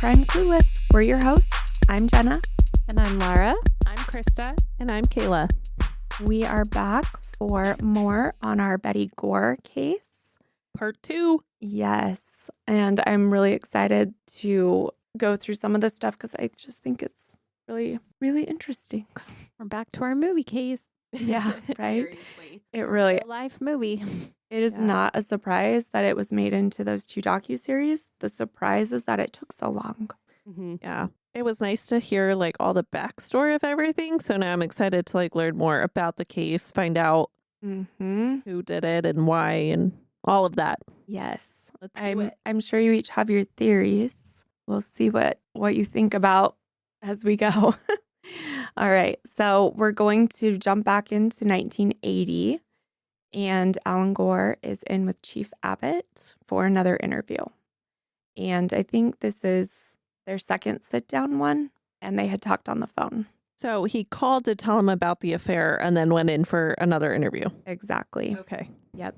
friend Clueless. We're your hosts. I'm Jenna. And I'm Lara. I'm Krista. And I'm Kayla. We are back for more on our Betty Gore case. Part 2. Yes. And I'm really excited to go through some of this stuff because I just think it's really, really interesting. We're back to our movie case. Yeah, right? Seriously. It really, Real life movie. it is not a surprise that it was made into those 2 docuseries. The surprise is that it took so long. Mm-hmm. Yeah. It was nice to hear like all the backstory of everything. So now I'm excited to like learn more about the case, find out who did it and why and all of that. Yes. Let's do it. I'm sure you each have your theories. We'll see what you think about as we go. All right. So we're going to jump back into 1980, and Alan Gore is in with Chief Abbott for another interview. And I think this is their second sit-down one, and they had talked on the phone. So he called to tell him about the affair and then went in for another interview. Exactly. Okay. Yep.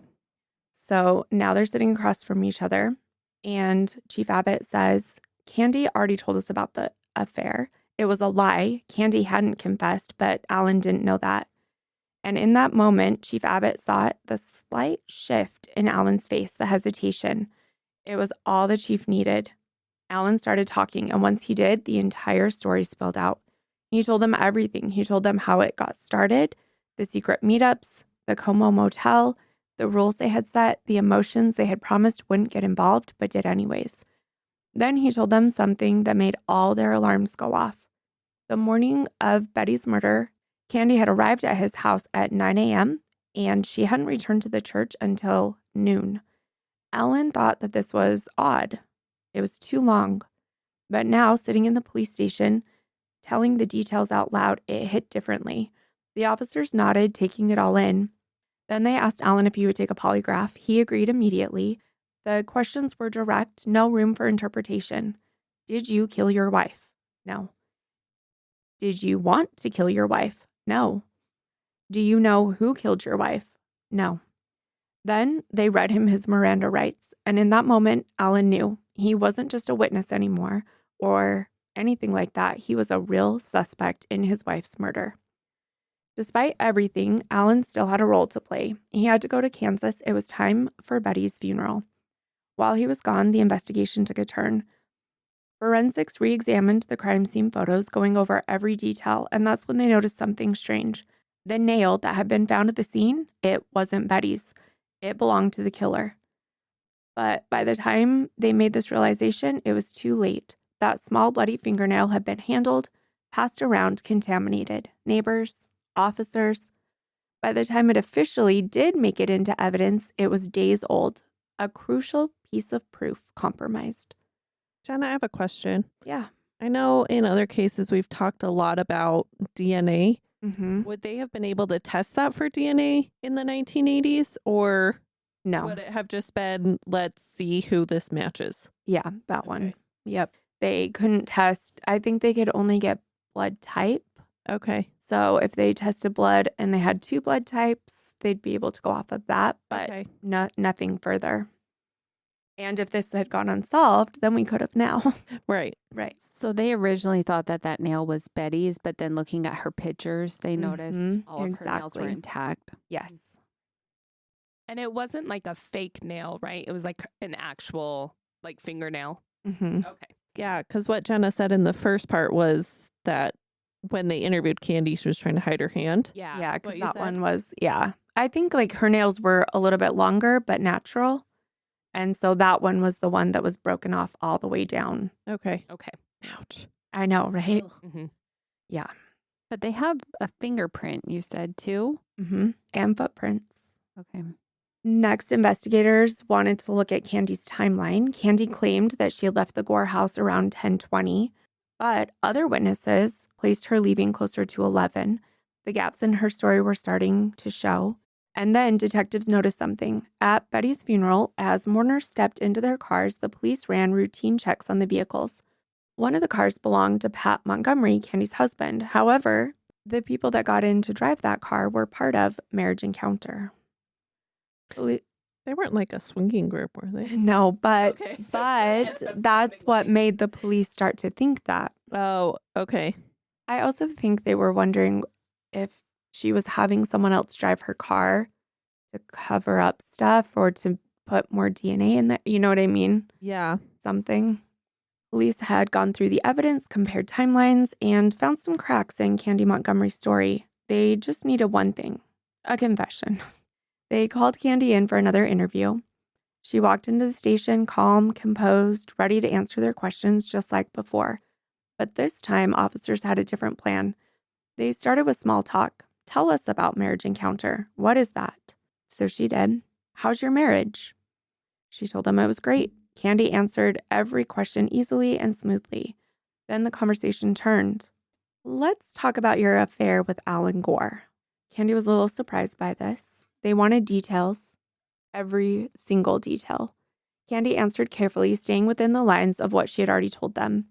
So now they're sitting across from each other, and Chief Abbott says, Candy already told us about the affair. It was a lie. Candy hadn't confessed, but Alan didn't know that. And in that moment, Chief Abbott saw the slight shift in Alan's face, the hesitation. It was all the chief needed. Alan started talking, and once he did, the entire story spilled out. He told them everything. He told them how it got started, the secret meetups, the Como Motel, the rules they had set, the emotions they had promised wouldn't get involved, but did anyways. Then he told them something that made all their alarms go off. The morning of Betty's murder, Candy had arrived at his house at 9 a.m., and she hadn't returned to the church until noon. Alan thought that this was odd. It was too long. But now, sitting in the police station, telling the details out loud, it hit differently. The officers nodded, taking it all in. Then they asked Alan if he would take a polygraph. He agreed immediately. The questions were direct, no room for interpretation. Did you kill your wife? No. Did you want to kill your wife? No. Do you know who killed your wife? No. Then they read him his Miranda rights, and in that moment, Alan knew he wasn't just a witness anymore or anything like that. He was a real suspect in his wife's murder. Despite everything, Alan still had a role to play. He had to go to Kansas. It was time for Betty's funeral. While he was gone, the investigation took a turn. Forensics re-examined the crime scene photos, going over every detail, and that's when they noticed something strange. The nail that had been found at the scene, it wasn't Betty's. It belonged to the killer. But by the time they made this realization, it was too late. That small bloody fingernail had been handled, passed around, contaminated. Neighbors, officers. By the time it officially did make it into evidence, it was days old. A crucial piece of proof compromised. Jenna, I have a question. Yeah. I know in other cases we've talked a lot about DNA. Mm-hmm. Would they have been able to test that for DNA in the 1980s, or No. would it have just been, let's see who this matches? Yeah, that one. Okay. Yep. They couldn't test. I think they could only get blood type. Okay. So if they tested blood and they had 2 blood types, they'd be able to go off of that, but Okay. nothing further. And if this had gone unsolved, then we could have now. Right. Right. So they originally thought that nail was Betty's, but then looking at her pictures, they noticed all of her nails were Exactly. intact. Yes. And it wasn't like a fake nail, right? It was like an actual like fingernail. Mm-hmm. Okay. Yeah, because what Jenna said in the first part was that when they interviewed Candy, she was trying to hide her hand. Yeah. Yeah, what because you that said. one was, I think like her nails were a little bit longer, but natural. And so that one was the one that was broken off all the way down. Okay. Okay. Ouch. I know, right? Mm-hmm. Yeah. But they have a fingerprint, you said, too? Mm-hmm. And footprints. Okay. Next, investigators wanted to look at Candy's timeline. Candy claimed that she had left the Gore house around 10:20, but other witnesses placed her leaving closer to 11. The gaps in her story were starting to show. And then detectives noticed something. At Betty's funeral, as mourners stepped into their cars, the police ran routine checks on the vehicles. One of the cars belonged to Pat Montgomery, Candy's husband. However, the people that got in to drive that car were part of Marriage Encounter. They weren't like a swinging group, were they? No, but Okay. that's what made the police start to think that. Oh, okay. I also think they were wondering if she was having someone else drive her car to cover up stuff or to put more DNA in there. You know what I mean? Yeah. Something. Police had gone through the evidence, compared timelines, and found some cracks in Candy Montgomery's story. They just needed one thing, a confession. They called Candy in for another interview. She walked into the station calm, composed, ready to answer their questions just like before. But this time, officers had a different plan. They started with small talk. Tell us about marriage encounter. What is that? So she did. How's your marriage? She told them it was great. Candy answered every question easily and smoothly. Then the conversation turned. Let's talk about your affair with Alan Gore. Candy was a little surprised by this. They wanted details, every single detail. Candy answered carefully, staying within the lines of what she had already told them.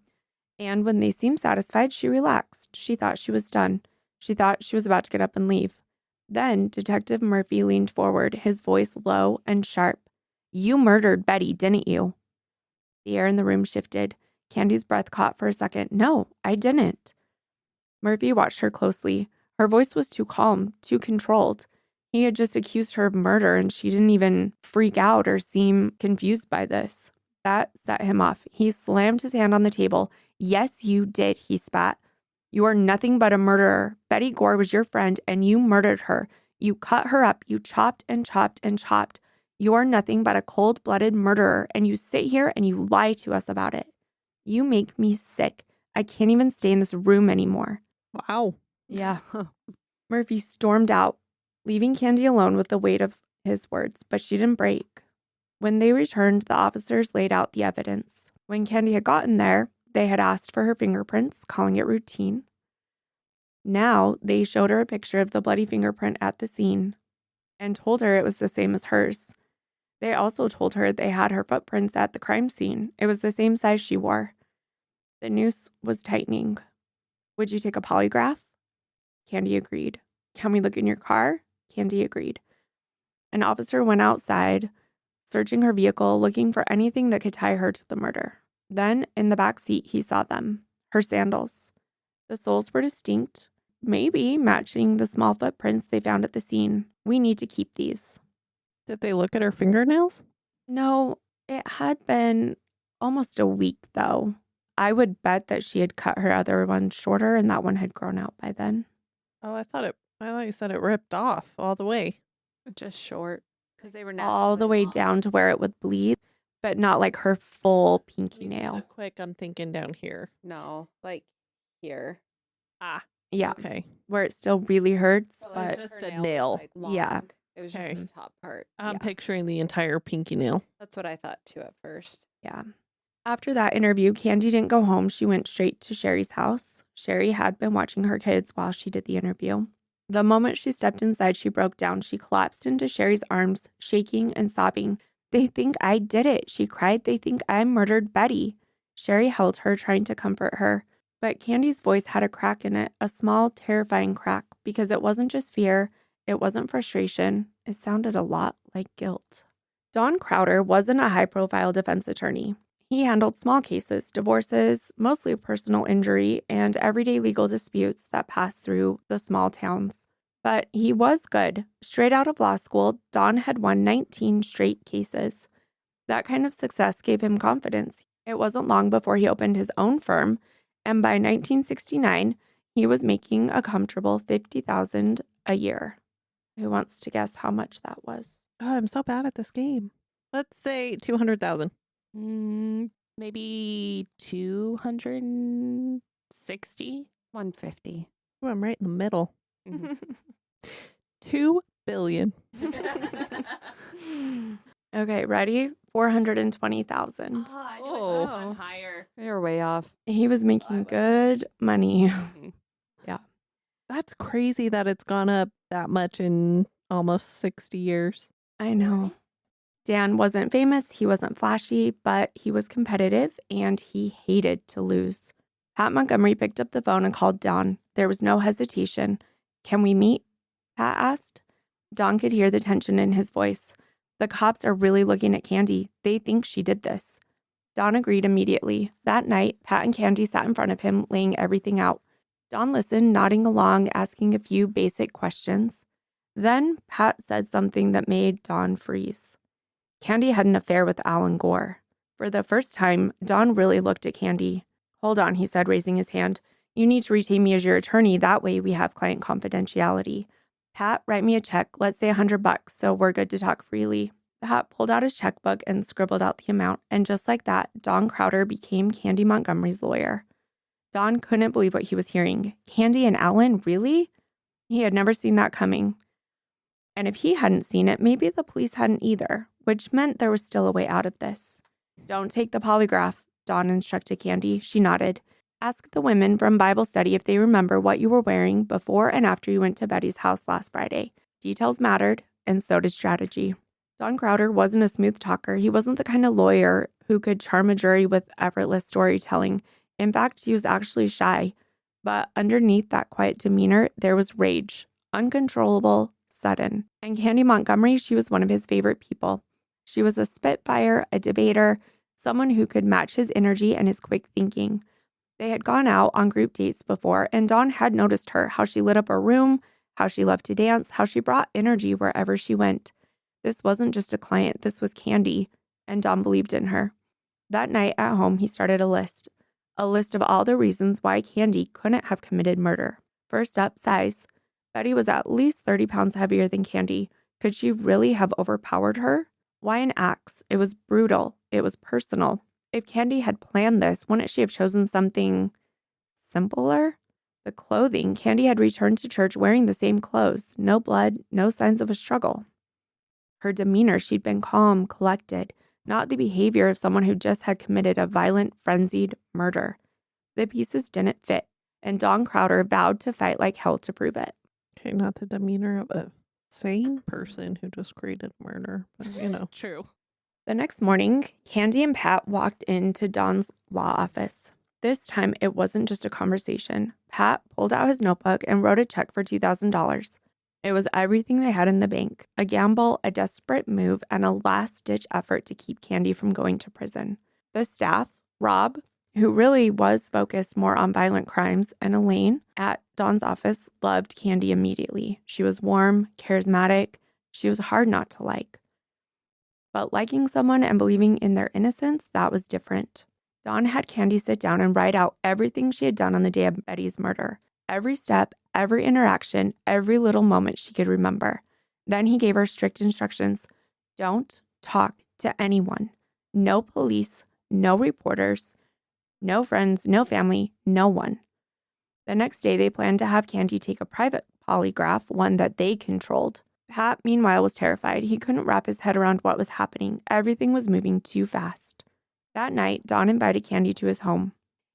And when they seemed satisfied, she relaxed. She thought she was done. She thought she was about to get up and leave. Then Detective Murphy leaned forward, his voice low and sharp. You murdered Betty, didn't you? The air in the room shifted. Candy's breath caught for a second. No, I didn't. Murphy watched her closely. Her voice was too calm, too controlled. He had just accused her of murder, and she didn't even freak out or seem confused by this. That set him off. He slammed his hand on the table. Yes, you did, he spat. You are nothing but a murderer. Betty Gore was your friend, and you murdered her. You cut her up. You chopped and chopped and chopped. You're nothing but a cold-blooded murderer, and you sit here and you lie to us about it. You make me sick. I can't even stay in this room anymore. Wow. Yeah. Murphy stormed out, leaving Candy alone with the weight of his words, but she didn't break. When they returned, the officers laid out the evidence. When Candy had gotten there, they had asked for her fingerprints, calling it routine. Now they showed her a picture of the bloody fingerprint at the scene and told her it was the same as hers. They also told her they had her footprints at the crime scene. It was the same size she wore. The noose was tightening. Would you take a polygraph? Candy agreed. Can we look in your car? Candy agreed. An officer went outside, searching her vehicle, looking for anything that could tie her to the murder. Then, in the back seat, he saw them. Her sandals. The soles were distinct, maybe matching the small footprints they found at the scene. We need to keep these. Did they look at her fingernails? No, it had been almost a week, though. I would bet that she had cut her other one shorter and that one had grown out by then. Oh, I thought you said it ripped off all the way. Just short. Because they were All the way down to where it would bleed, but not like her full pinky nail. Quick, I'm thinking down here. No, like here. Ah, Yeah, okay. where it still really hurts, So but just her a nail was, nail. like, long. Yeah. It was Okay. just the top part. I'm Yeah. picturing the entire pinky nail. That's what I thought too at first. yeah. After that interview, Candy didn't go home. She went straight to Sherry's house. Sherry had been watching her kids while she did the interview. The moment she stepped inside, she broke down. She collapsed into Sherry's arms, shaking and sobbing. They think I did it, she cried. They think I murdered Betty. Sherry held her, trying to comfort her. But Candy's voice had a crack in it, a small, terrifying crack, because it wasn't just fear. It wasn't frustration. It sounded a lot like guilt. Don Crowder wasn't a high-profile defense attorney. He handled small cases, divorces, mostly personal injury, and everyday legal disputes that passed through the small towns. But he was good. Straight out of law school, Don had won 19 straight cases. That kind of success gave him confidence. It wasn't long before he opened his own firm, and by 1969, he was making a comfortable $50,000 a year. Who wants to guess how much that was? Oh, I'm so bad at this game. Let's say 200,000. Maybe 260. 150. Oh, I'm right in the middle. Mhm. 2 billion. Okay, ready? 420,000. I knew it should've gone higher. You're way off. He was making good money. That's crazy that it's gone up that much in almost 60 years. I know. Dan wasn't famous, he wasn't flashy, but he was competitive and he hated to lose. Pat Montgomery picked up the phone and called Don. There was no hesitation. Can we meet? Pat asked. Don could hear the tension in his voice. The cops are really looking at Candy. They think she did this. Don agreed immediately. That night, Pat and Candy sat in front of him, laying everything out. Don listened, nodding along, asking a few basic questions. Then Pat said something that made Don freeze. Candy had an affair with Alan Gore. For the first time, Don really looked at Candy. Hold on, he said, raising his hand. You need to retain me as your attorney. That way we have client confidentiality. Pat, write me a check. Let's say $100 so we're good to talk freely. Pat pulled out his checkbook and scribbled out the amount. And just like that, Don Crowder became Candy Montgomery's lawyer. Don couldn't believe what he was hearing. Candy and Alan, really? He had never seen that coming. And if he hadn't seen it, maybe the police hadn't either, which meant there was still a way out of this. Don't take the polygraph, Don instructed Candy. She nodded. Ask the women from Bible study if they remember what you were wearing before and after you went to Betty's house last Friday. Details mattered, and so did strategy. Don Crowder wasn't a smooth talker. He wasn't the kind of lawyer who could charm a jury with effortless storytelling. In fact, he was actually shy. But underneath that quiet demeanor, there was rage. Uncontrollable, sudden. And Candy Montgomery, she was one of his favorite people. She was a spitfire, a debater, someone who could match his energy and his quick thinking. They had gone out on group dates before, and Don had noticed her, how she lit up her room, how she loved to dance, how she brought energy wherever she went. This wasn't just a client, this was Candy, and Don believed in her. That night at home, he started a list of all the reasons why Candy couldn't have committed murder. First up, size. Betty was at least 30 pounds heavier than Candy. Could she really have overpowered her? Why an axe? It was brutal. It was personal. If Candy had planned this, wouldn't she have chosen something simpler? The clothing. Candy had returned to church wearing the same clothes. No blood, no signs of a struggle. Her demeanor, she'd been calm, collected, not the behavior of someone who just had committed a violent, frenzied murder. The pieces didn't fit, and Don Crowder vowed to fight like hell to prove it. Okay, not the demeanor of a sane person who just created murder, but True. The next morning, Candy and Pat walked into Don's law office. This time, it wasn't just a conversation. Pat pulled out his notebook and wrote a check for $2,000. It was everything they had in the bank, a gamble, a desperate move, and a last-ditch effort to keep Candy from going to prison. The staff, Rob, who really was focused more on violent crimes, and Elaine at Don's office loved Candy immediately. She was warm, charismatic. She was hard not to like. But liking someone and believing in their innocence, that was different. Don had Candy sit down and write out everything she had done on the day of Betty's murder. Every step, every interaction, every little moment she could remember. Then he gave her strict instructions. Don't talk to anyone. No police, no reporters, no friends, no family, no one. The next day, they planned to have Candy take a private polygraph, one that they controlled. Pat, meanwhile, was terrified. He couldn't wrap his head around what was happening. Everything was moving too fast. That night, Don invited Candy to his home.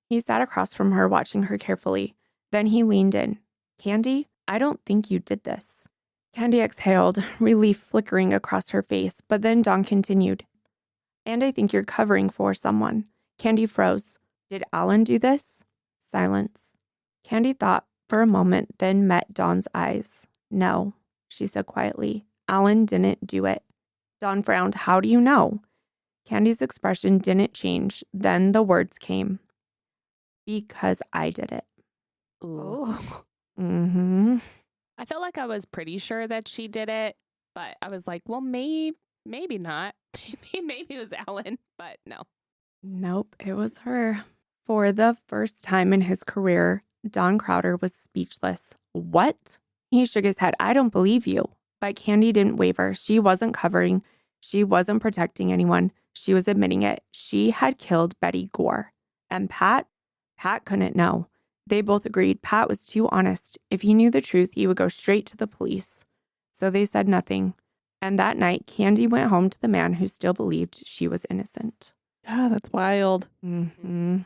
He sat across from her, watching her carefully. Then he leaned in. Candy, I don't think you did this. Candy exhaled, relief flickering across her face, but then Don continued. And I think you're covering for someone. Candy froze. Did Alan do this? Silence. Candy thought for a moment, then met Don's eyes. No, she said quietly. Alan didn't do it. Don frowned. How do you know? Candy's expression didn't change. Then the words came. Because I did it. Oh. Mm-hmm. I felt like I was pretty sure that she did it, but I was like, well, maybe not. Maybe it was Alan, but no. Nope, it was her. For the first time in his career, Don Crowder was speechless. What? He shook his head. I don't believe you. But Candy didn't waver. She wasn't covering. She wasn't protecting anyone. She was admitting it. She had killed Betty Gore. And Pat couldn't know. They both agreed Pat was too honest. If he knew the truth, he would go straight to the police. So they said nothing. And that night, Candy went home to the man who still believed she was innocent. Yeah, that's wild. Mm-hmm.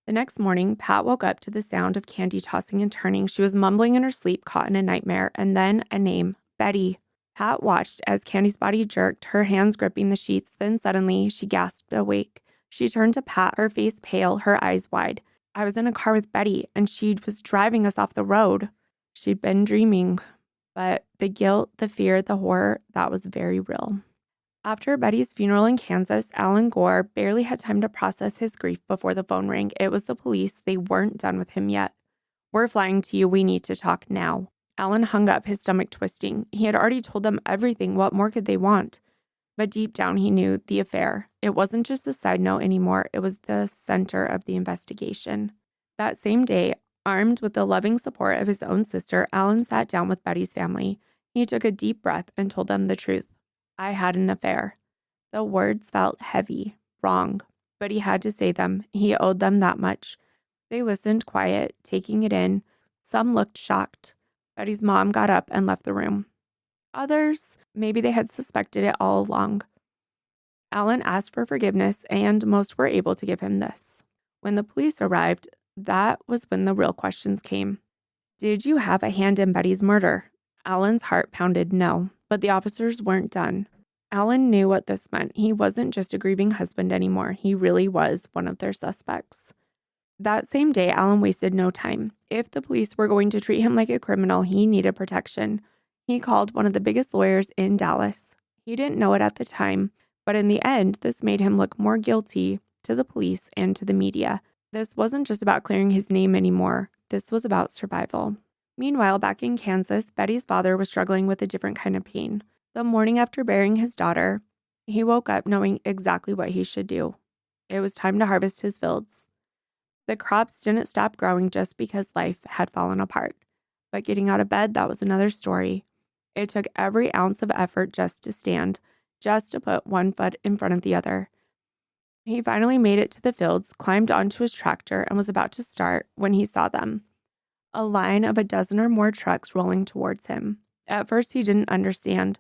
The next morning, Pat woke up to the sound of Candy tossing and turning. She was mumbling in her sleep, caught in a nightmare, and then a name, Betty. Pat watched as Candy's body jerked, her hands gripping the sheets. Then suddenly, she gasped awake. She turned to Pat, her face pale, her eyes wide. I was in a car with Betty, and she was driving us off the road. She'd been dreaming, but the guilt, the fear, the horror, that was very real. After Betty's funeral in Kansas, Alan Gore barely had time to process his grief before the phone rang. It was the police. They weren't done with him yet. "We're flying to you. We need to talk now." Alan hung up, his stomach twisting. He had already told them everything. What more could they want? But deep down, he knew the affair. It wasn't just a side note anymore. It was the center of the investigation. That same day, armed with the loving support of his own sister, Alan sat down with Betty's family. He took a deep breath and told them the truth. "I had an affair." The words felt heavy, wrong, but he had to say them. He owed them that much. They listened quiet, taking it in. Some looked shocked. Betty's mom got up and left the room. Others, maybe they had suspected it all along. Alan asked for forgiveness, and most were able to give him this. When the police arrived, that was when the real questions came. Did you have a hand in Betty's murder? Alan's heart pounded no, but the officers weren't done. Alan knew what this meant. He wasn't just a grieving husband anymore. He really was one of their suspects. That same day, Alan wasted no time. If the police were going to treat him like a criminal, he needed protection. He called one of the biggest lawyers in Dallas. He didn't know it at the time, but in the end, this made him look more guilty to the police and to the media. This wasn't just about clearing his name anymore. This was about survival. Meanwhile, back in Kansas, Betty's father was struggling with a different kind of pain. The morning after burying his daughter, he woke up knowing exactly what he should do. It was time to harvest his fields. The crops didn't stop growing just because life had fallen apart. But getting out of bed, that was another story. It took every ounce of effort just to stand, just to put one foot in front of the other. He finally made it to the fields, climbed onto his tractor, and was about to start when he saw them. A line of a dozen or more trucks rolling towards him. At first, he didn't understand.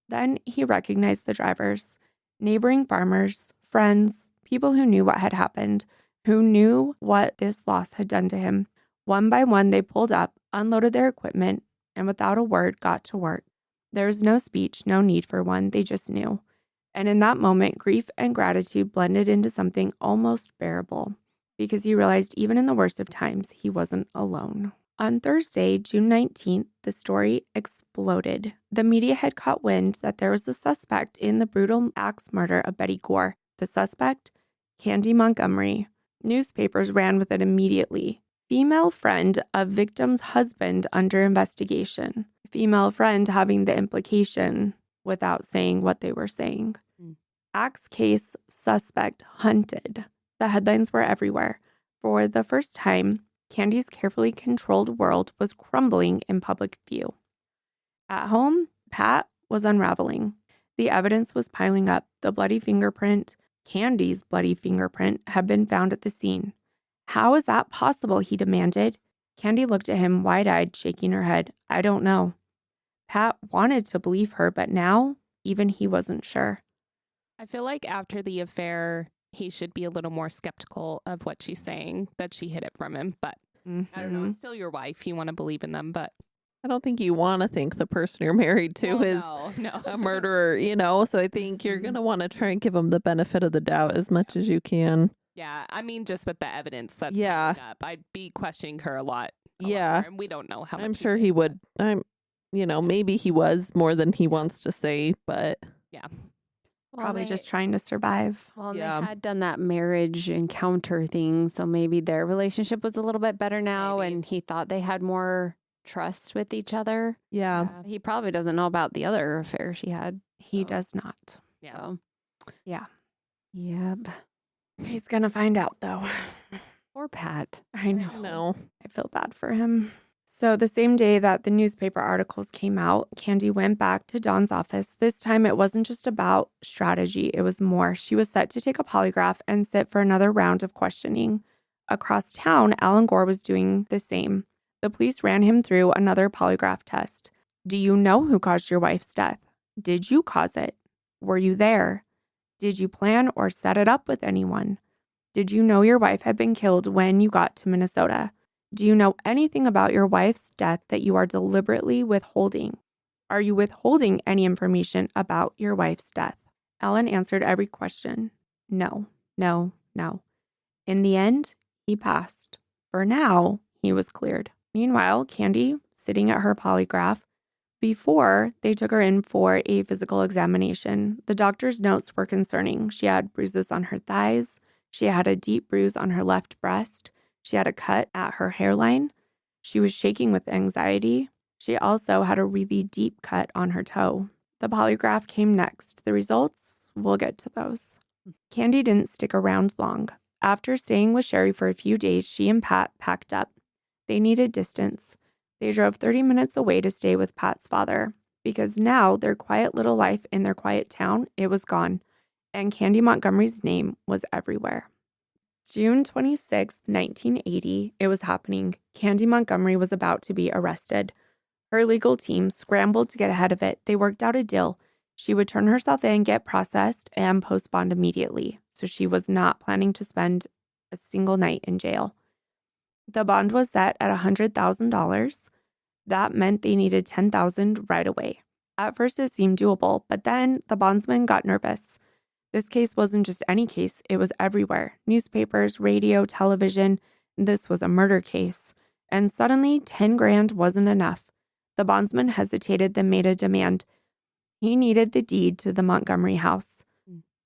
Then he recognized the drivers. Neighboring farmers, friends, people who knew what had happened, who knew what this loss had done to him. One by one, they pulled up, unloaded their equipment, and without a word, got to work. There was no speech, no need for one. They just knew. And in that moment, grief and gratitude blended into something almost bearable, because he realized even in the worst of times, he wasn't alone. On Thursday, June 19th, the story exploded. The media had caught wind that there was a suspect in the brutal axe murder of Betty Gore. The suspect? Candy Montgomery. Newspapers ran with it immediately. Female friend of victim's husband under investigation. Female friend having the implication without saying what they were saying. Axe case suspect hunted. The headlines were everywhere. For the first time, Candy's carefully controlled world was crumbling in public view. At home, Pat was unraveling. The evidence was piling up. The bloody fingerprint, Candy's bloody fingerprint, had been found at the scene. How is that possible? He demanded. Candy looked at him wide-eyed, shaking her head. I don't know. Pat wanted to believe her, but now even he wasn't sure. I feel like after the affair, he should be a little more skeptical of what she's saying, that she hid it from him. But I don't know. It's still your wife. You want to believe in them, but I don't think you want to think the person you're married to is a murderer, So I think you're going to want to try and give them the benefit of the doubt as much as you can. Yeah, I mean, just with the evidence that's coming up, I'd be questioning her a lot. More, and we don't know how much. I'm sure he would. Maybe he was more than he wants to say, but yeah. Probably just trying to survive. Well, they had done that marriage encounter thing, so maybe their relationship was a little bit better now, and he thought they had more trust with each other. Yeah. He probably doesn't know about the other affair she had. He does not. Yeah. So. Yeah. Yep. He's going to find out, though. Poor Pat. I know. I feel bad for him. So the same day that the newspaper articles came out, Candy went back to Dawn's office. This time it wasn't just about strategy, it was more. She was set to take a polygraph and sit for another round of questioning. Across town, Alan Gore was doing the same. The police ran him through another polygraph test. Do you know who caused your wife's death? Did you cause it? Were you there? Did you plan or set it up with anyone? Did you know your wife had been killed when you got to Minnesota? Do you know anything about your wife's death that you are deliberately withholding? Are you withholding any information about your wife's death? Alan answered every question. No, no, no. In the end, he passed. For now, he was cleared. Meanwhile, Candy, sitting at her polygraph, Before they took her in for a physical examination, the doctor's notes were concerning. She had bruises on her thighs. She had a deep bruise on her left breast. She had a cut at her hairline. She was shaking with anxiety. She also had a really deep cut on her toe. The polygraph came next. The results, we'll get to those. Candy didn't stick around long. After staying with Sherry for a few days, she and Pat packed up. They needed distance. They drove 30 minutes away to stay with Pat's father, because now their quiet little life in their quiet town, it was gone, and Candy Montgomery's name was everywhere. June 26, 1980, it was happening. Candy Montgomery was about to be arrested. Her legal team scrambled to get ahead of it. They worked out a deal. She would turn herself in, get processed, and post bond immediately, so she was not planning to spend a single night in jail. The bond was set at $100,000. That meant they needed $10,000 right away. At first, it seemed doable, but then the bondsman got nervous. This case wasn't just any case, it was everywhere. Newspapers, radio, television. This was a murder case. And suddenly, $10,000 wasn't enough. The bondsman hesitated, then made a demand. He needed the deed to the Montgomery house.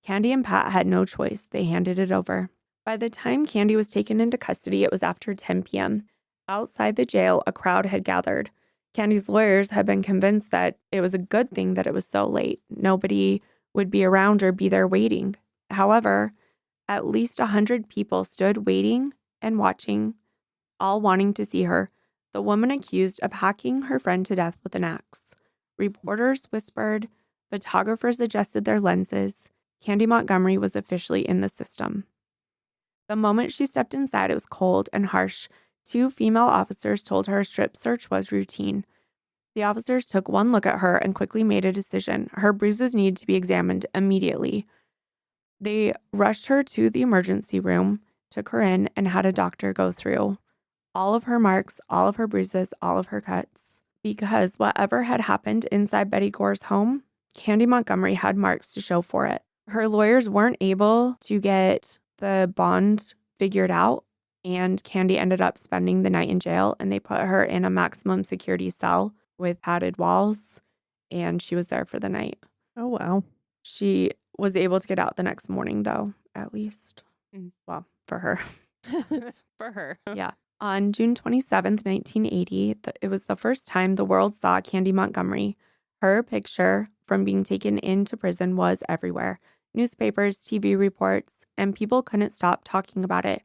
Candy and Pat had no choice. They handed it over. By the time Candy was taken into custody, it was after 10 p.m. Outside the jail, a crowd had gathered. Candy's lawyers had been convinced that it was a good thing that it was so late. Nobody would be around or be there waiting. However, at least 100 people stood waiting and watching, all wanting to see her, the woman accused of hacking her friend to death with an axe. Reporters whispered. Photographers adjusted their lenses. Candy Montgomery was officially in the system. The moment she stepped inside, it was cold and harsh. 2 female officers told her a strip search was routine. The officers took one look at her and quickly made a decision. Her bruises needed to be examined immediately. They rushed her to the emergency room, took her in, and had a doctor go through all of her marks, all of her bruises, all of her cuts. Because whatever had happened inside Betty Gore's home, Candy Montgomery had marks to show for it. Her lawyers weren't able to get the bond figured out, and Candy ended up spending the night in jail, and they put her in a maximum security cell with padded walls, and she was there for the night. Oh, wow. She was able to get out the next morning, though, at least. Well, for her. For her. Yeah. On June 27th, 1980, it was the first time the world saw Candy Montgomery. Her picture from being taken into prison was everywhere. Newspapers, TV reports, and people couldn't stop talking about it.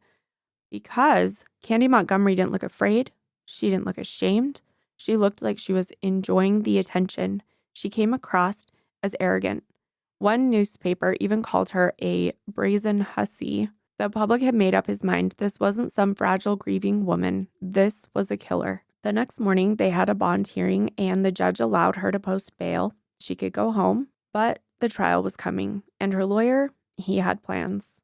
Because Candy Montgomery didn't look afraid. She didn't look ashamed. She looked like she was enjoying the attention. She came across as arrogant. One newspaper even called her a brazen hussy. The public had made up his mind. This wasn't some fragile, grieving woman. This was a killer. The next morning, they had a bond hearing, and the judge allowed her to post bail. She could go home, but the trial was coming, and her lawyer, he had plans.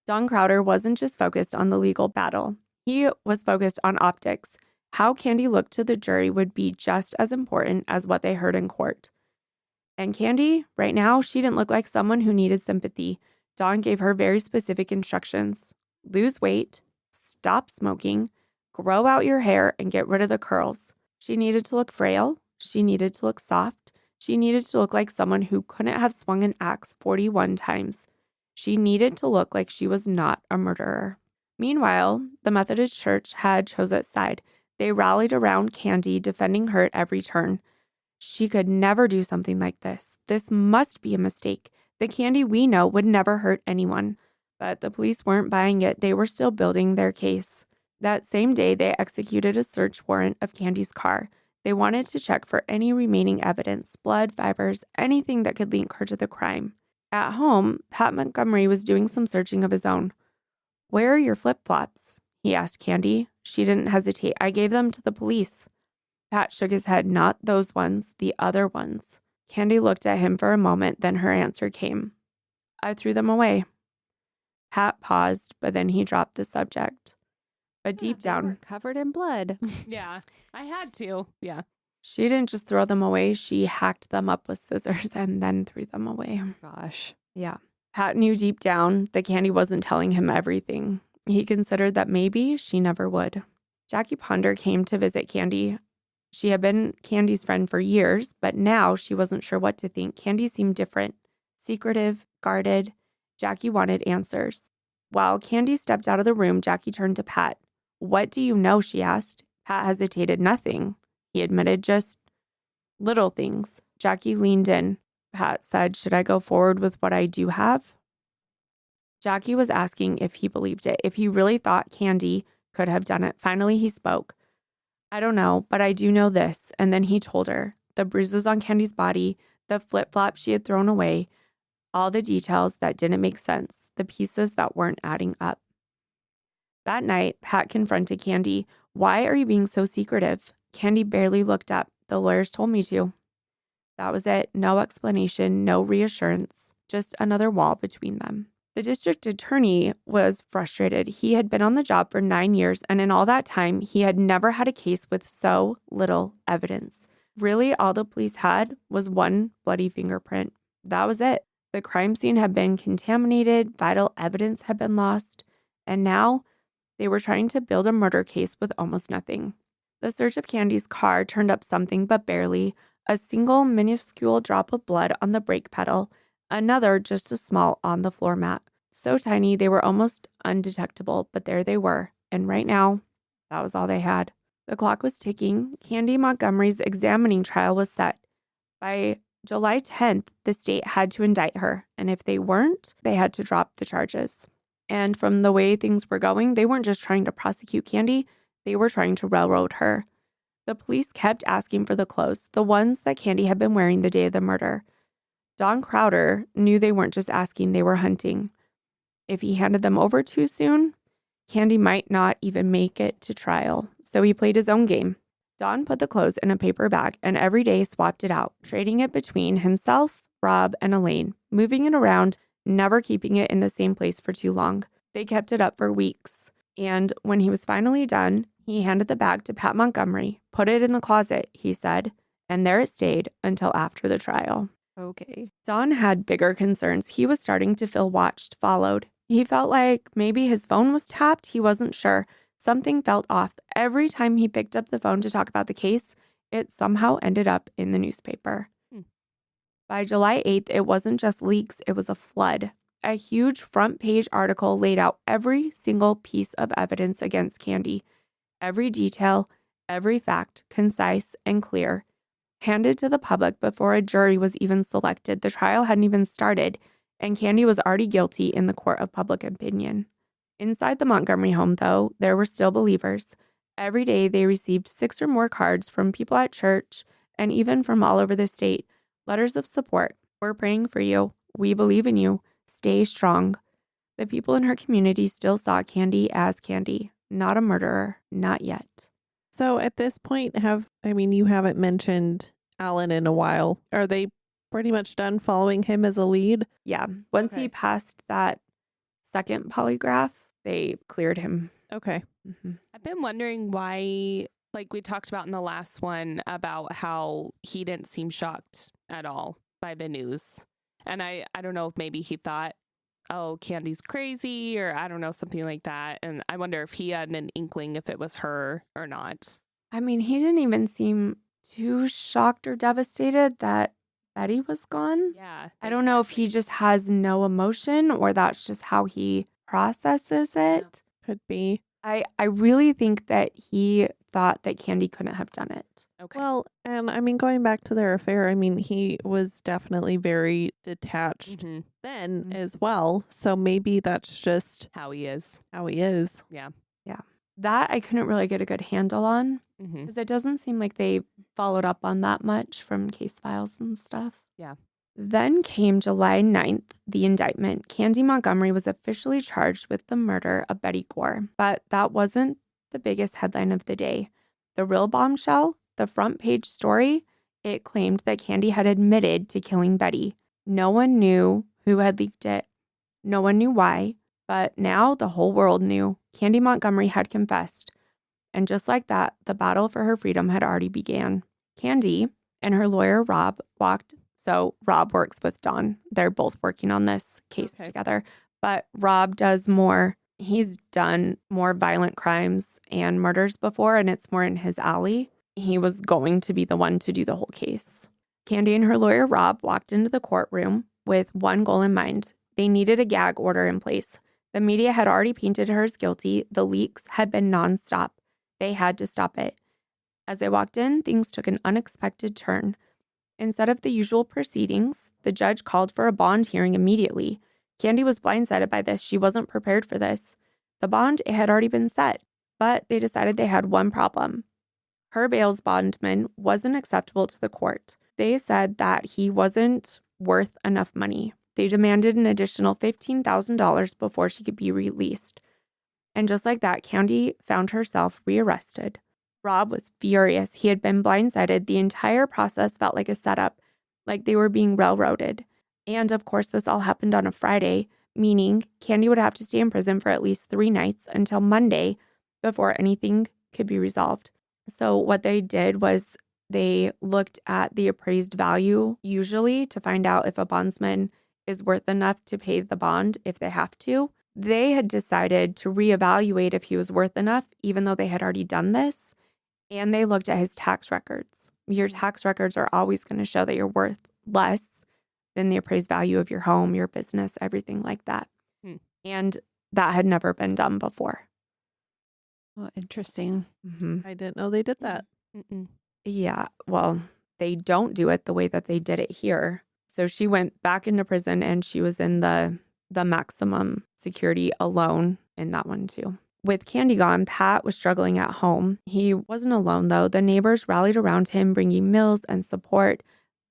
Don Crowder wasn't just focused on the legal battle. He was focused on optics. How Candy looked to the jury would be just as important as what they heard in court. And Candy, right now, she didn't look like someone who needed sympathy. Don gave her very specific instructions. Lose weight, stop smoking, grow out your hair, and get rid of the curls. She needed to look frail. She needed to look soft. She needed to look like someone who couldn't have swung an axe 41 times. She needed to look like she was not a murderer. Meanwhile, the Methodist Church had chose its side. They rallied around Candy, defending her at every turn. She could never do something like this. This must be a mistake. The Candy we know would never hurt anyone. But the police weren't buying it. They were still building their case. That same day, they executed a search warrant of Candy's car. They wanted to check for any remaining evidence, blood, fibers, anything that could link her to the crime. At home, Pat Montgomery was doing some searching of his own. "Where are your flip-flops?" he asked Candy. She didn't hesitate. "I gave them to the police." Pat shook his head. "Not those ones, the other ones." Candy looked at him for a moment, then her answer came. "I threw them away." Pat paused, but then he dropped the subject. But deep down, they were covered in blood. Yeah, I had to. Yeah. she didn't just throw them away. She hacked them up with scissors and then threw them away. Gosh. Yeah. Pat knew deep down that Candy wasn't telling him everything. He considered that maybe she never would. Jackie Ponder came to visit Candy. She had been Candy's friend for years, but now she wasn't sure what to think. Candy seemed different, secretive, guarded. Jackie wanted answers. While Candy stepped out of the room, Jackie turned to Pat. "What do you know?" she asked. Pat hesitated. "Nothing," he admitted, "just little things." Jackie leaned in. Pat said, "Should I go forward with what I do have?" Jackie was asking if he believed it, if he really thought Candy could have done it. Finally, he spoke. "I don't know, but I do know this." And then he told her the bruises on Candy's body, the flip-flops she had thrown away, all the details that didn't make sense, the pieces that weren't adding up. That night, Pat confronted Candy. "Why are you being so secretive?" Candy barely looked up. "The lawyers told me to." That was it. No explanation, no reassurance, just another wall between them. The district attorney was frustrated. He had been on the job for 9 years, and in all that time, he had never had a case with so little evidence. Really, all the police had was one bloody fingerprint. That was it. The crime scene had been contaminated, vital evidence had been lost, and now they were trying to build a murder case with almost nothing. The search of Candy's car turned up something, but barely. A single minuscule drop of blood on the brake pedal, another just as small on the floor mat. So tiny they were almost undetectable, but there they were. And right now, that was all they had. The clock was ticking. Candy Montgomery's examining trial was set. By July 10th, the state had to indict her, and if they weren't, they had to drop the charges. And from the way things were going, they weren't just trying to prosecute Candy, they were trying to railroad her. The police kept asking for the clothes, the ones that Candy had been wearing the day of the murder. Don Crowder knew they weren't just asking, they were hunting. If he handed them over too soon, Candy might not even make it to trial, so he played his own game. Don put the clothes in a paper bag and every day swapped it out, trading it between himself, Rob, and Elaine, moving it around, never keeping it in the same place for too long. They kept it up for weeks, and when he was finally done, he handed the bag to Pat Montgomery. "Put it in the closet," he said, and there it stayed until after the trial. Okay. Don had bigger concerns. He was starting to feel watched, followed. He felt like maybe his phone was tapped. He wasn't sure. Something felt off. Every time he picked up the phone to talk about the case, it somehow ended up in the newspaper. By July 8th, it wasn't just leaks, it was a flood. A huge front page article laid out every single piece of evidence against Candy. Every detail, every fact, concise and clear. Handed to the public before a jury was even selected. The trial hadn't even started, and Candy was already guilty in the court of public opinion. Inside the Montgomery home, though, there were still believers. Every day they received 6 or more cards from people at church and even from all over the state. Letters of support. "We're praying for you. We believe in you. Stay strong." The people in her community still saw Candy as Candy, not a murderer, not yet. So at this point, you haven't mentioned Alan in a while. Are they pretty much done following him as a lead? Yeah. Once he passed that second polygraph, they cleared him. Okay. Mm-hmm. I've been wondering why, like we talked about in the last one, about how he didn't seem shocked at all by the news. And I don't know if maybe he thought, oh, Candy's crazy, or I don't know, something like that. And I wonder if he had an inkling if it was her or not. I mean, he didn't even seem too shocked or devastated that Betty was gone. Yeah. I don't know if he just has no emotion or that's just how he processes it. Could be. I really think that he thought that Candy couldn't have done it. Okay. Well, and going back to their affair, he was definitely very detached then as well. So maybe that's just how he is. Yeah. That I couldn't really get a good handle on because it doesn't seem like they followed up on that much from case files and stuff. Yeah. Then came July 9th, the indictment. Candy Montgomery was officially charged with the murder of Betty Gore. But that wasn't the biggest headline of the day. The real bombshell, the front page story, it claimed that Candy had admitted to killing Betty. No one knew who had leaked it. No one knew why. But now the whole world knew. Candy Montgomery had confessed. And just like that, the battle for her freedom had already began. Candy and her lawyer, Rob, walked. So Rob works with Dawn. They're both working on this case together. But Rob does more. He's done more violent crimes and murders before, and it's more in his alley. he was going to be the one to do the whole case. Candy and her lawyer, Rob, walked into the courtroom with one goal in mind. They needed a gag order in place. The media had already painted her as guilty. The leaks had been nonstop. They had to stop it. As they walked in, things took an unexpected turn. Instead of the usual proceedings, the judge called for a bond hearing immediately. Candy was blindsided by this. She wasn't prepared for this. The bond, it had already been set, but they decided they had one problem. Her bail's bondman wasn't acceptable to the court. They said that he wasn't worth enough money. They demanded an additional $15,000 before she could be released. And just like that, Candy found herself rearrested. Rob was furious. He had been blindsided. The entire process felt like a setup, like they were being railroaded. And of course, this all happened on a Friday, meaning Candy would have to stay in prison for at least 3 nights until Monday before anything could be resolved. So what they did was they looked at the appraised value usually to find out if a bondsman is worth enough to pay the bond if they have to. They had decided to reevaluate if he was worth enough, even though they had already done this. And they looked at his tax records. Your tax records are always going to show that you're worth less than the appraised value of your home, your business, everything like that. And that had never been done before. Oh, interesting. Mm-hmm. I didn't know they did that. Yeah, well, they don't do it the way that they did it here. So she went back into prison and she was in the maximum security alone in that one too. With Candy gone, Pat was struggling at home. He wasn't alone though. The neighbors rallied around him, bringing meals and support,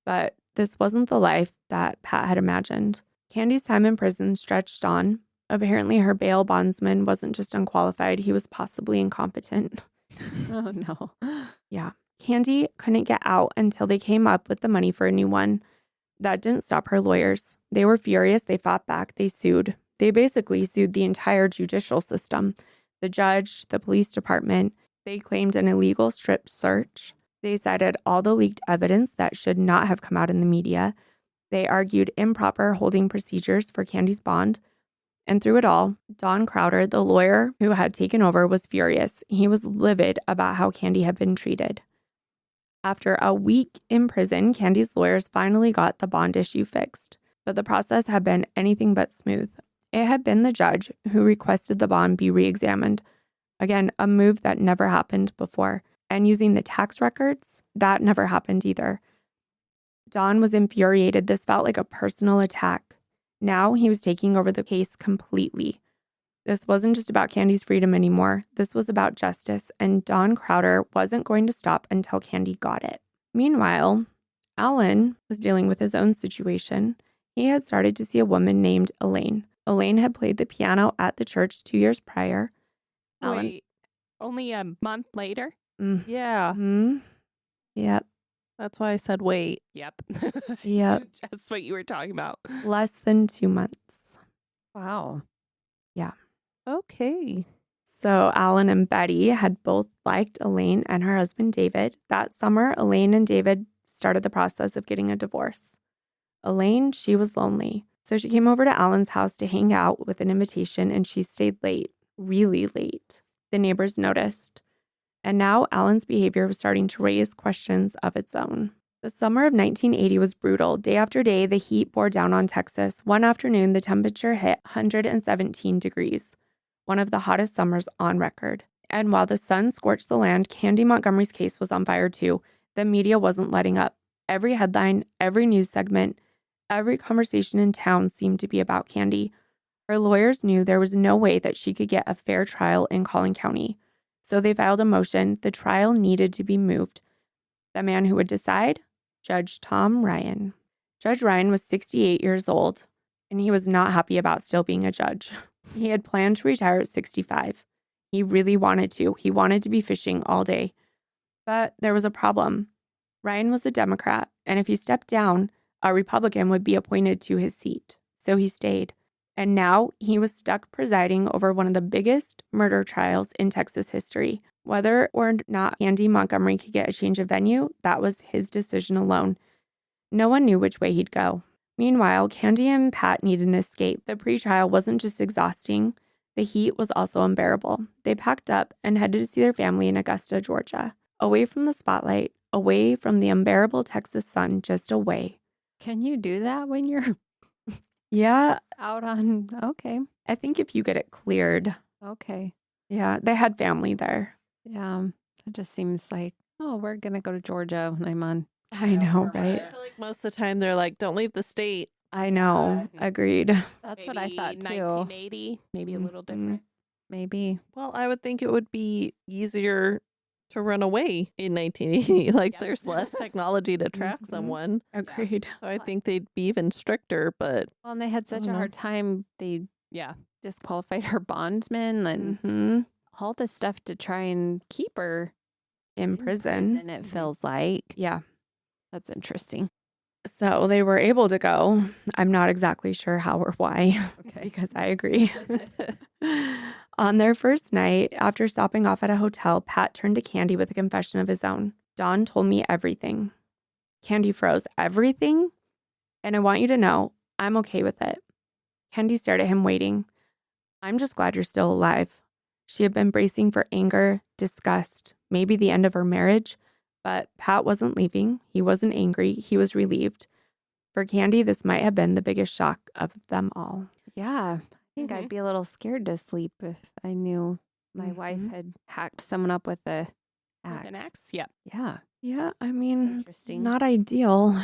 but this wasn't the life that Pat had imagined. Candy's time in prison stretched on. Apparently her bail bondsman wasn't just unqualified, he was possibly incompetent. Oh, no. Yeah. Candy couldn't get out until they came up with the money for a new one. That didn't stop her lawyers. They were furious. They fought back. They sued. They basically sued the entire judicial system. The judge, the police department. They claimed an illegal strip search. They cited all the leaked evidence that should not have come out in the media. They argued improper holding procedures for Candy's bond. And through it all, Don Crowder, the lawyer who had taken over, was furious. He was livid about how Candy had been treated. After a week in prison, Candy's lawyers finally got the bond issue fixed. But the process had been anything but smooth. It had been the judge who requested the bond be re-examined. Again, a move that never happened before. And using the tax records, that never happened either. Don was infuriated. This felt like a personal attack. Now he was taking over the case completely. This wasn't just about Candy's freedom anymore. This was about justice, and Don Crowder wasn't going to stop until Candy got it. Meanwhile, Alan was dealing with his own situation. He had started to see a woman named Elaine. Elaine had played the piano at the church 2 years prior. Wait, only a month later? Yeah. Mm-hmm. Yep. That's why I said wait. Yep. Yep. Just what you were talking about. Less than 2 months. Wow. Yeah. Okay. So Alan and Betty had both liked Elaine and her husband David. That summer, Elaine and David started the process of getting a divorce. Elaine, she was lonely. So she came over to Alan's house to hang out with an invitation, and she stayed late, really late. The neighbors noticed. And now Alan's behavior was starting to raise questions of its own. The summer of 1980 was brutal. Day after day, the heat bore down on Texas. One afternoon, the temperature hit 117 degrees, one of the hottest summers on record. And while the sun scorched the land, Candy Montgomery's case was on fire too. The media wasn't letting up. Every headline, every news segment, every conversation in town seemed to be about Candy. Her lawyers knew there was no way that she could get a fair trial in Collin County. So they filed a motion. The trial needed to be moved. The man who would decide? Judge Tom Ryan. Judge Ryan was 68 years old, and he was not happy about still being a judge. He had planned to retire at 65. He really wanted to. He wanted to be fishing all day. But there was a problem. Ryan was a Democrat, and if he stepped down, a Republican would be appointed to his seat. So he stayed. And now he was stuck presiding over one of the biggest murder trials in Texas history. Whether or not Candy Montgomery could get a change of venue, that was his decision alone. No one knew which way he'd go. Meanwhile, Candy and Pat needed an escape. The pretrial wasn't just exhausting. The heat was also unbearable. They packed up and headed to see their family in Augusta, Georgia. away from the spotlight, away from the unbearable Texas sun, just away. Can you do that when you're Yeah, out on? Okay. I think if you get it cleared. Okay. Yeah, they had family there. Yeah. It just seems like, oh, we're going to go to Georgia when I'm on. I know, right? I feel like most of the time they're like, don't leave the state. I know. Agreed. That's what I thought too. 1980, maybe a little different. Maybe. Well, I would think it would be easier to run away in 1980. Like Yep. there's less technology to track Mhm. someone. Agreed. So I think they'd be even stricter, but Well, and they had such a don't know. hard time. They Yeah. disqualified her bondsman and Mhm. all this stuff to try and keep her In prison. It feels like. Yeah. That's interesting. So they were able to go. I'm not exactly sure how or why, because I agree. On their first night, after stopping off at a hotel, Pat turned to Candy with a confession of his own. Don told me everything. Candy froze. Everything? And I want you to know, I'm okay with it. Candy stared at him, waiting. I'm just glad you're still alive. She had been bracing for anger, disgust, maybe the end of her marriage, but Pat wasn't leaving. He wasn't angry. He was relieved. For Candy, this might have been the biggest shock of them all. Yeah. I think I'd be a little scared to sleep if I knew my wife had hacked someone up with a axe. With an axe? Yep. Yeah. Yeah, I mean, Interesting. not ideal.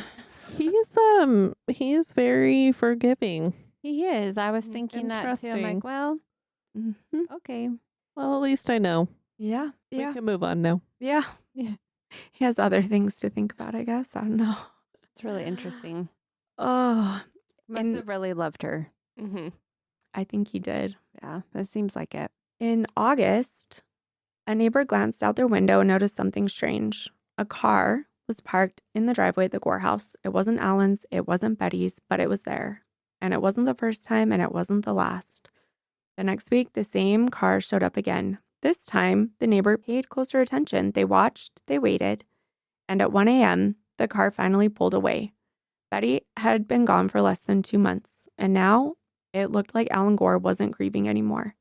He's very forgiving. He is. I was thinking that too. I'm Interesting. like, well, Mm-hmm. okay. Well, at least I know. Yeah, We yeah, can move on now. yeah. Yeah. He has other things to think about, I guess. I don't know. It's really interesting. Oh, Must And- have really loved her. Mm-hmm. I think he did. Yeah. It seems like it. In August, a neighbor glanced out their window and noticed something strange. A car was parked in the driveway at the Gore house. It wasn't Alan's, it wasn't Betty's, but it was there. And it wasn't the first time, and it wasn't the last. The next week, the same car showed up again. This time, the neighbor paid closer attention. They watched, they waited, and at 1 a.m., the car finally pulled away. Betty had been gone for less than 2 months, and now it looked like Alan Gore wasn't grieving anymore.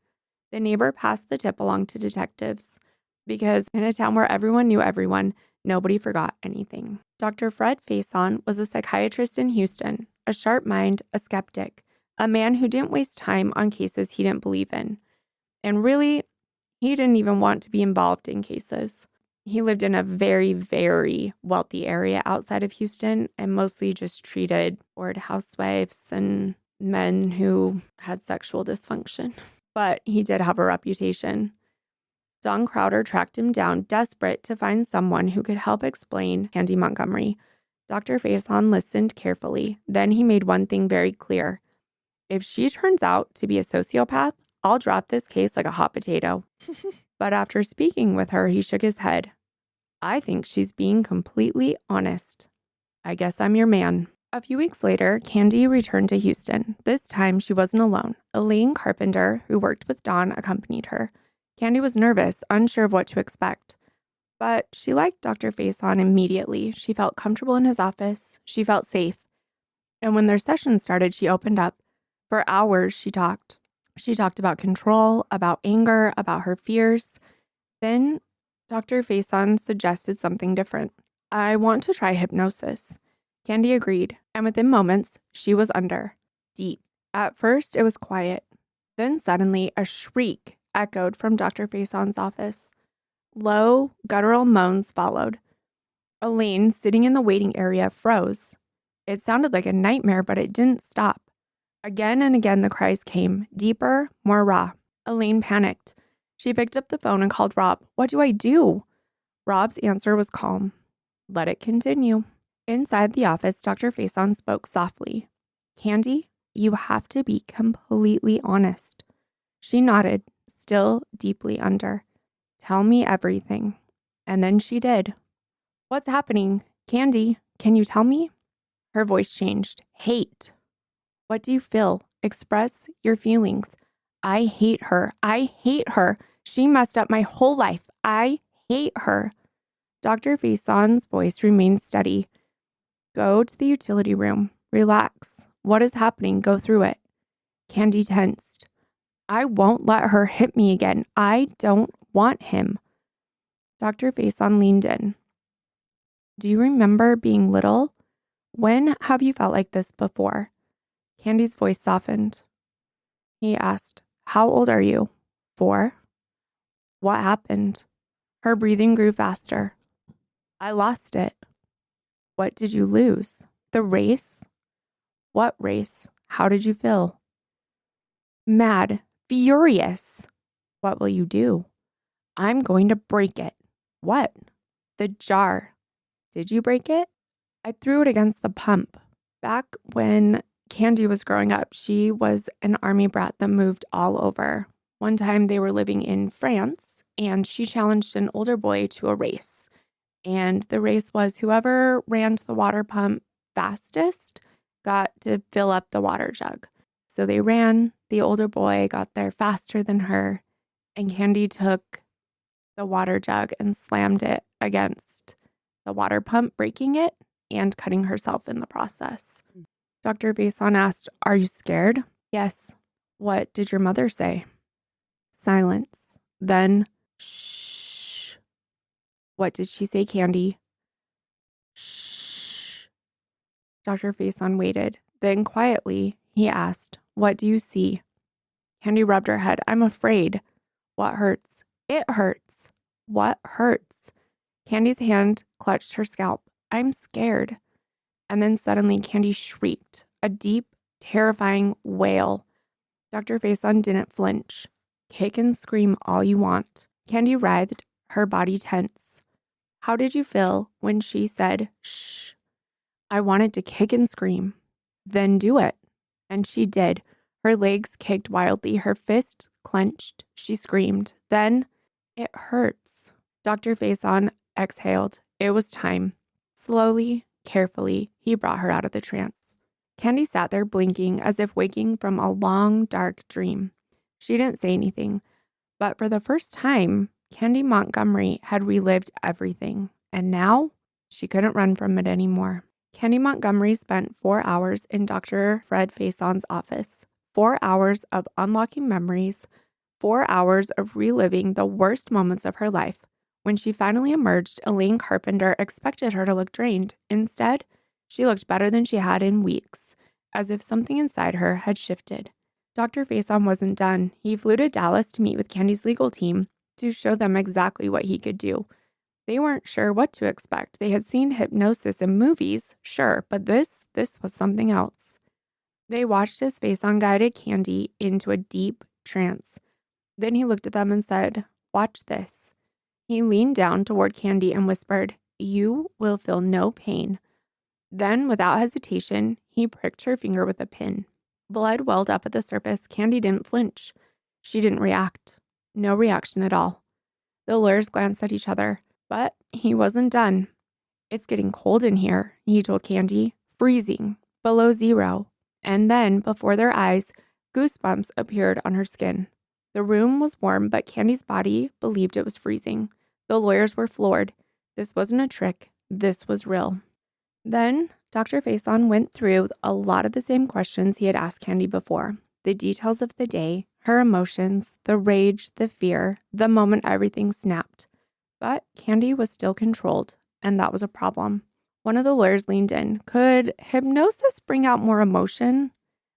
The neighbor passed the tip along to detectives because in a town where everyone knew everyone, nobody forgot anything. Dr. Fred Fason was a psychiatrist in Houston, a sharp mind, a skeptic, a man who didn't waste time on cases he didn't believe in. And really, he didn't even want to be involved in cases. He lived in a very, very wealthy area outside of Houston and mostly just treated bored housewives and men who had sexual dysfunction. But he did have a reputation. Don Crowder tracked him down, desperate to find someone who could help explain Candy Montgomery. Dr. Fason listened carefully. Then he made one thing very clear. If she turns out to be a sociopath, I'll drop this case like a hot potato. But after speaking with her, he shook his head. I think she's being completely honest. I guess I'm your man. A few weeks later, Candy returned to Houston. This time, she wasn't alone. Elaine Carpenter, who worked with Don, accompanied her. Candy was nervous, unsure of what to expect. But she liked Dr. Fason immediately. She felt comfortable in his office. She felt safe. And when their session started, she opened up. For hours, she talked. She talked about control, about anger, about her fears. Then Dr. Fason suggested something different. I want to try hypnosis. Candy agreed, and within moments, she was under, deep. At first, it was quiet. Then suddenly, a shriek echoed from Dr. Fason's office. Low, guttural moans followed. Elaine, sitting in the waiting area, froze. It sounded like a nightmare, but it didn't stop. Again and again, the cries came, deeper, more raw. Elaine panicked. She picked up the phone and called Rob. What do I do? Rob's answer was calm. Let it continue. Inside the office, Dr. Fason spoke softly. Candy, you have to be completely honest. She nodded, still deeply under. Tell me everything. And then she did. What's happening? Candy, can you tell me? Her voice changed. Hate. What do you feel? Express your feelings. I hate her. I hate her. She messed up my whole life. I hate her. Dr. Fason's voice remained steady. Go to the utility room. Relax. What is happening? Go through it. Candy tensed. I won't let her hit me again. I don't want him. Dr. Fason leaned in. Do you remember being little? When have you felt like this before? Candy's voice softened. He asked, how old are you? 4. What happened? Her breathing grew faster. I lost it. What did you lose? The race? What race? How did you feel? Mad, furious. What will you do? I'm going to break it. What? The jar. Did you break it? I threw it against the pump. Back when Candy was growing up, she was an army brat that moved all over. One time they were living in France, and she challenged an older boy to a race. And the race was whoever ran to the water pump fastest got to fill up the water jug. So they ran. The older boy got there faster than her, and Candy took the water jug and slammed it against the water pump, breaking it and cutting herself in the process. Dr. Fason asked, are you scared? Yes. What did your mother say? Silence. Then, shh. What did she say, Candy? Shh. Dr. Fason waited. Then quietly, he asked, what do you see? Candy rubbed her head. I'm afraid. What hurts? It hurts. What hurts? Candy's hand clutched her scalp. I'm scared. And then suddenly Candy shrieked, a deep, terrifying wail. Dr. Fason didn't flinch. Kick and scream all you want. Candy writhed, her body tense. How did you feel when she said, shh? I wanted to kick and scream. Then do it. And she did. Her legs kicked wildly, her fists clenched. She screamed. Then, it hurts. Dr. Fason exhaled. It was time. Slowly, carefully, he brought her out of the trance. Candy sat there blinking as if waking from a long, dark dream. She didn't say anything, but for the first time, Candy Montgomery had relived everything, and now she couldn't run from it anymore. Candy Montgomery spent 4 hours in Dr. Fred Fason's office, 4 hours of unlocking memories, 4 hours of reliving the worst moments of her life. When she finally emerged, Elaine Carpenter expected her to look drained. Instead, she looked better than she had in weeks, as if something inside her had shifted. Dr. Fason wasn't done. He flew to Dallas to meet with Candy's legal team to show them exactly what he could do. They weren't sure what to expect. They had seen hypnosis in movies, sure, but this was something else. They watched as Fason guided Candy into a deep trance. Then he looked at them and said, watch this. He leaned down toward Candy and whispered, you will feel no pain. Then, without hesitation, he pricked her finger with a pin. Blood welled up at the surface. Candy didn't flinch. She didn't react. No reaction at all. The lawyers glanced at each other, but he wasn't done. It's getting cold in here, he told Candy. Freezing. Below 0. And then, before their eyes, goosebumps appeared on her skin. The room was warm, but Candy's body believed it was freezing. The lawyers were floored. This wasn't a trick. This was real. Then, Dr. Fason went through a lot of the same questions he had asked Candy before. The details of the day, her emotions, the rage, the fear, the moment everything snapped. But Candy was still controlled, and that was a problem. One of the lawyers leaned in. Could hypnosis bring out more emotion?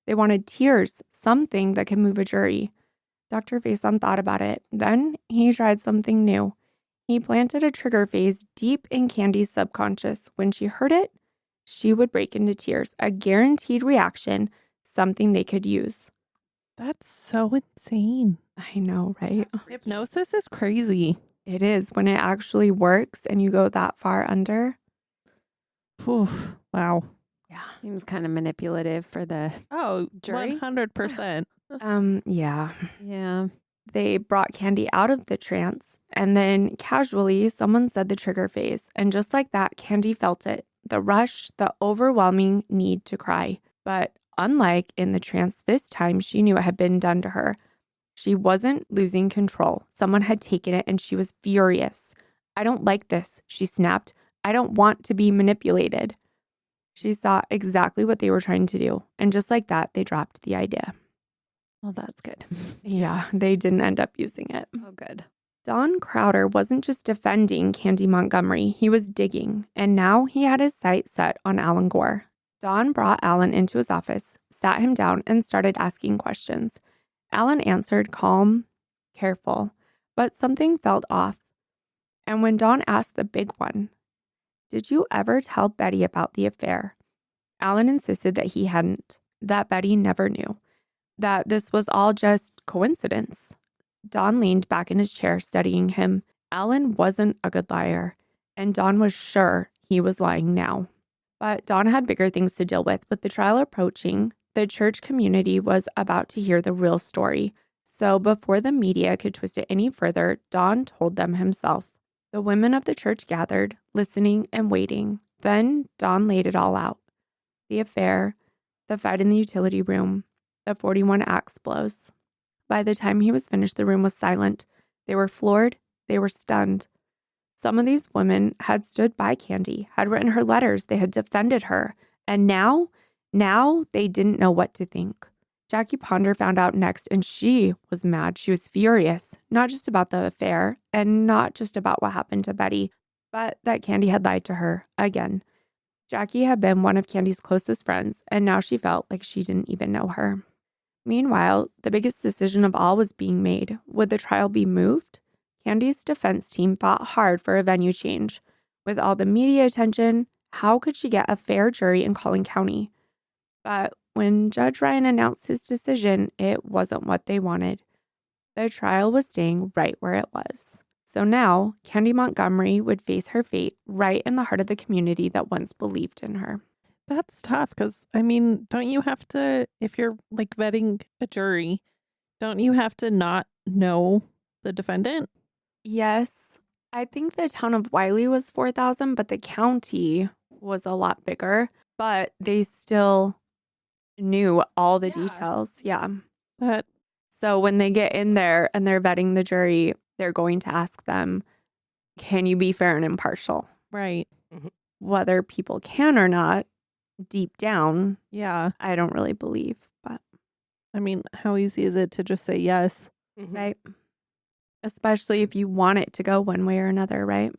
They wanted tears, something that could move a jury. Dr. Fason thought about it. Then he tried something new. He planted a trigger phase deep in Candy's subconscious. When she heard it, she would break into tears. A guaranteed reaction, something they could use. That's so insane. I know, right? Hypnosis is crazy. It is when it actually works and you go that far under. Oof, wow. Yeah. Seems kind of manipulative for the jury. 100%. Yeah. Yeah. They brought Candy out of the trance, and then casually someone said the trigger phase. And just like that, Candy felt it. The rush, the overwhelming need to cry. But unlike in the trance this time, she knew it had been done to her. She wasn't losing control. Someone had taken it and she was furious. I don't like this, she snapped. I don't want to be manipulated. She saw exactly what they were trying to do. And just like that, they dropped the idea. Well, that's good. Yeah, they didn't end up using it. Oh, good. Don Crowder wasn't just defending Candy Montgomery, he was digging, and now he had his sights set on Alan Gore. Don brought Alan into his office, sat him down, and started asking questions. Alan answered calm, careful, but something felt off. And when Don asked the big one, "Did you ever tell Betty about the affair?" Alan insisted that he hadn't, that Betty never knew, that this was all just coincidence. Don leaned back in his chair, studying him. Alan wasn't a good liar, and Don was sure he was lying now. But Don had bigger things to deal with the trial approaching. The church community was about to hear the real story. So before the media could twist it any further, Don told them himself. The women of the church gathered, listening and waiting. Then Don laid it all out. The affair, the fight in the utility room, the 41 axe blows. By the time he was finished, the room was silent. They were floored. They were stunned. Some of these women had stood by Candy, had written her letters, they had defended her. And now they didn't know what to think. Jackie Ponder found out next, and she was mad. She was furious, not just about the affair and not just about what happened to Betty, but that Candy had lied to her again. Jackie had been one of Candy's closest friends, and now she felt like she didn't even know her. Meanwhile, the biggest decision of all was being made. Would the trial be moved? Candy's defense team fought hard for a venue change. With all the media attention, how could she get a fair jury in Collin County? But when Judge Ryan announced his decision, it wasn't what they wanted. The trial was staying right where it was. So now, Candy Montgomery would face her fate right in the heart of the community that once believed in her. That's tough because, don't you have to, if you're like vetting a jury, don't you have to not know the defendant? Yes. I think the town of Wylie was 4,000, but the county was a lot bigger. But they still knew all the details. Yeah. So when they get in there and they're vetting the jury, they're going to ask them, can you be fair and impartial? Right. Mm-hmm. Whether people can or not, deep down, yeah, I don't really believe. But how easy is it to just say yes? Mm-hmm. Right. Especially if you want it to go one way or another, right?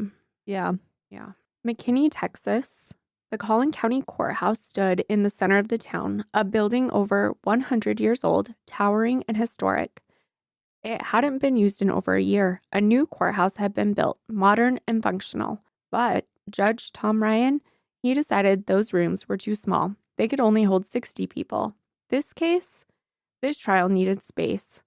Yeah. Yeah. McKinney, Texas. The Collin County Courthouse stood in the center of the town, a building over 100 years old, towering and historic. It hadn't been used in over a year. A new courthouse had been built, modern and functional. But Judge Tom Ryan, he decided those rooms were too small. They could only hold 60 people. This trial needed space.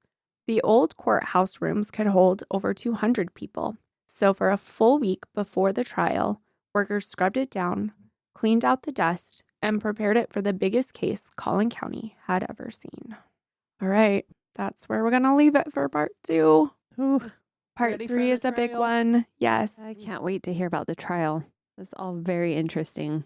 The old courthouse rooms could hold over 200 people. So for a full week before the trial, workers scrubbed it down, cleaned out the dust, and prepared it for the biggest case Collin County had ever seen. All right, that's where we're going to leave it for part 2. Ooh, part 3 is a big one. Yes. I can't wait to hear about the trial. It's all very interesting.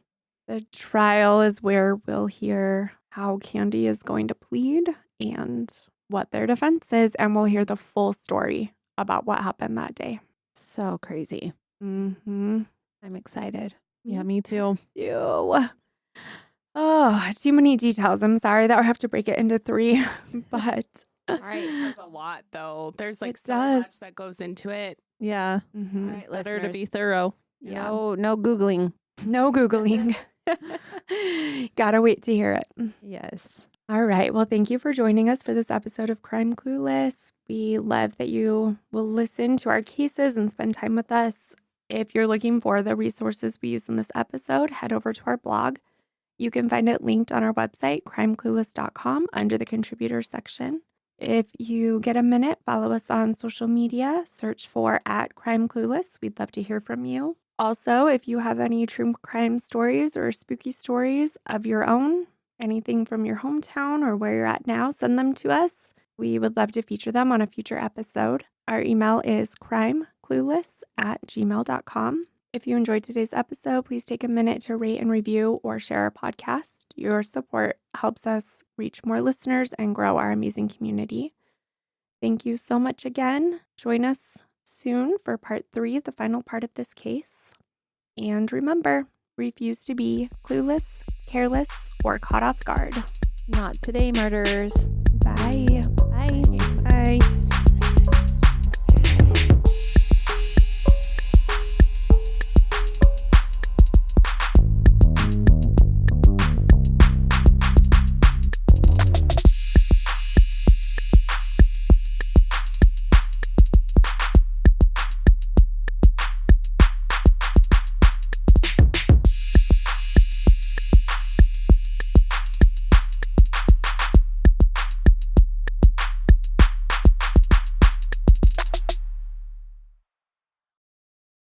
The trial is where we'll hear how Candy is going to plead and what their defense is, and we'll hear the full story about what happened that day. So crazy. Mm-hmm. I'm excited. Yeah, me too. Ew. Oh, too many details. I'm sorry that I have to break it into 3, but all right, that's a lot though. There's like so much that goes into it. Yeah. Mm-hmm. All right, better listeners. to be thorough. Yeah. No Googling. No Googling. Gotta wait to hear it. Yes. All right. Well, thank you for joining us for this episode of Crime Clueless. We love that you will listen to our cases and spend time with us. If you're looking for the resources we use in this episode, head over to our blog. You can find it linked on our website, crimeclueless.com, under the contributors section. If you get a minute, follow us on social media. Search for @CrimeClueless. We'd love to hear from you. Also, if you have any true crime stories or spooky stories of your own, anything from your hometown or where you're at now, send them to us. We would love to feature them on a future episode. Our email is crimeclueless@gmail.com. If you enjoyed today's episode, please take a minute to rate and review or share our podcast. Your support helps us reach more listeners and grow our amazing community. Thank you so much again. Join us soon for part 3, the final part of this case. And remember, refuse to be clueless, careless, or caught off guard. Not today, murderers. Bye.